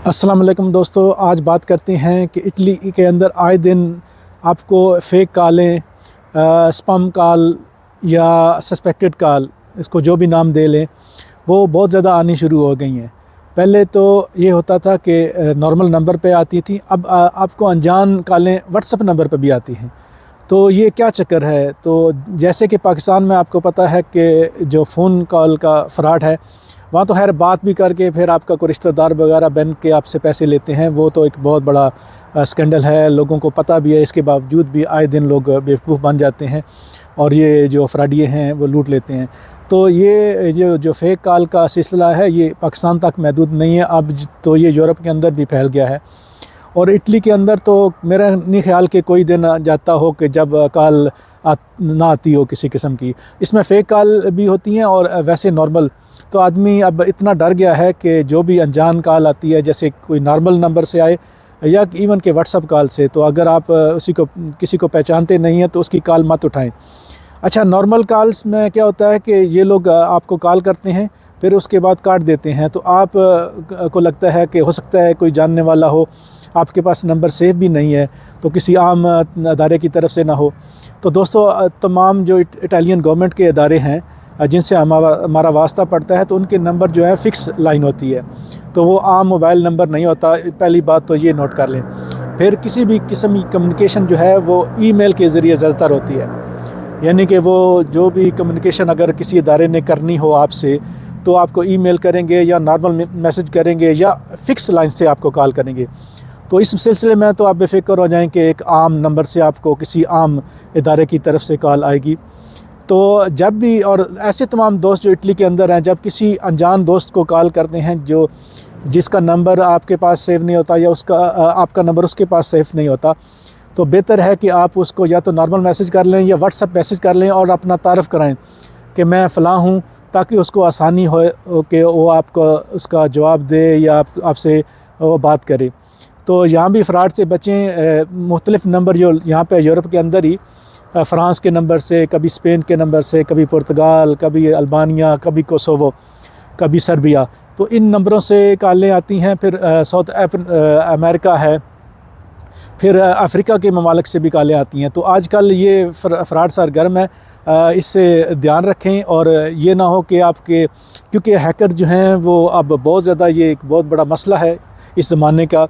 अस्सलाम वालेकुम दोस्तों, आज बात करते हैं कि इटली के अंदर आए दिन आपको फ़ेक कॉलें, स्पैम कॉल या सस्पेक्टेड कॉल, इसको जो भी नाम दे लें, वो बहुत ज़्यादा आनी शुरू हो गई हैं। पहले तो ये होता था कि नॉर्मल नंबर पे आती थी, अब आपको अनजान कॉलें व्हाट्सएप नंबर पे भी आती हैं। तो ये क्या चक्कर है? तो जैसे कि पाकिस्तान में आपको पता है कि जो फ़ोन कॉल का फ्रॉड है, वहाँ तो खैर बात भी करके फिर आपका कोई रिश्तेदार वगैरह बन के आपसे पैसे लेते हैं, वो तो एक बहुत बड़ा स्कैंडल है, लोगों को पता भी है। इसके बावजूद भी आए दिन लोग बेवकूफ़ बन जाते हैं और ये जो फ्रॉडिये हैं वो लूट लेते हैं। तो ये जो फ़ेक कॉल का सिलसिला है, ये पाकिस्तान तक महदूद नहीं है, अब तो ये यूरोप के अंदर भी फैल गया है। और इटली के अंदर तो मेरा नहीं ख्याल कि कोई दिन जाता हो कि जब कॉल ना आती हो किसी किस्म की। इसमें फ़ेक कॉल भी होती हैं और वैसे नॉर्मल। तो आदमी अब इतना डर गया है कि जो भी अनजान कॉल आती है, जैसे कोई नॉर्मल नंबर से आए या इवन के व्हाट्सएप कॉल से, तो अगर आप किसी को पहचानते नहीं हैं तो उसकी कॉल मत उठाएं। अच्छा, नॉर्मल कॉल्स में क्या होता है कि ये लोग आपको कॉल करते हैं, फिर उसके बाद काट देते हैं। तो आप को लगता है कि हो सकता है कोई जानने वाला हो, आपके पास नंबर सेव भी नहीं है, तो किसी आम अदारे की तरफ से ना हो। तो दोस्तों, तमाम जो इटालियन गवर्नमेंट के अदारे हैं जिनसे हमारा वास्ता पड़ता है, तो उनके नंबर जो है फ़िक्स लाइन होती है, तो वो आम मोबाइल नंबर नहीं होता। पहली बात तो ये नोट कर लें। फिर किसी भी किस्म की कम्युनिकेशन जो है वो ईमेल के ज़रिए ज़्यादातर होती है, यानी कि वो जो भी कम्युनिकेशन अगर किसी अदारे ने करनी हो आपसे, तो आपको ईमेल करेंगे या नॉर्मल मैसेज करेंगे या फ़िक्स लाइन से आपको कॉल करेंगे। तो इस सिलसिले में तो आप बेफिक्र हो जाएं कि एक आम नंबर से आपको किसी आम इदारे की तरफ से कॉल आएगी। तो जब भी, और ऐसे तमाम दोस्त जो इटली के अंदर हैं, जब किसी अनजान दोस्त को कॉल करते हैं जिसका नंबर आपके पास सेव नहीं होता या आपका नंबर उसके पास सेव नहीं होता, तो बेहतर है कि आप उसको या तो नॉर्मल मैसेज कर लें या व्हाट्सएप मैसेज कर लें और अपना तारफ़ कराएं कि मैं फ़लाँ हूँ, ताकि उसको आसानी हो कि वो आपको उसका जवाब दे या आपसे वो बात करे। तो यहाँ भी फ़्रॉड से बचें। मुख्तलिफ़ नंबर जो यहाँ पे यूरोप के अंदर ही, फ़्रांस के नंबर से, कभी स्पेन के नंबर से, कभी पुर्तगाल, कभी अल्बानिया, कभी कोसोवो, कभी सर्बिया, तो इन नंबरों से कॉलें आती हैं। फिर साउथ अमेरिका है, फिर अफ्रीका के ममालिक से भी कॉलें आती हैं। तो आजकल ये फ़्रॉड सरगर्म है, इससे ध्यान रखें। और ये ना हो कि आपके, क्योंकि हैकर जो हैं वो अब बहुत ज़्यादा, ये एक बहुत बड़ा मसला है इस ज़माने का,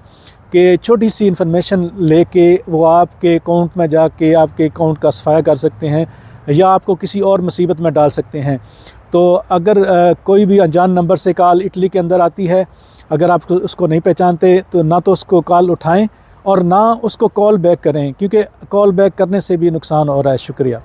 कि छोटी सी इन्फॉर्मेशन लेके वो आपके अकाउंट में जाके आपके अकाउंट का सफाया कर सकते हैं या आपको किसी और मुसीबत में डाल सकते हैं। तो अगर कोई भी अनजान नंबर से कॉल इटली के अंदर आती है, अगर आप उसको नहीं पहचानते, तो ना तो उसको कॉल उठाएं और ना उसको कॉल बैक करें, क्योंकि कॉल बैक करने से भी नुकसान हो रहा है। शुक्रिया।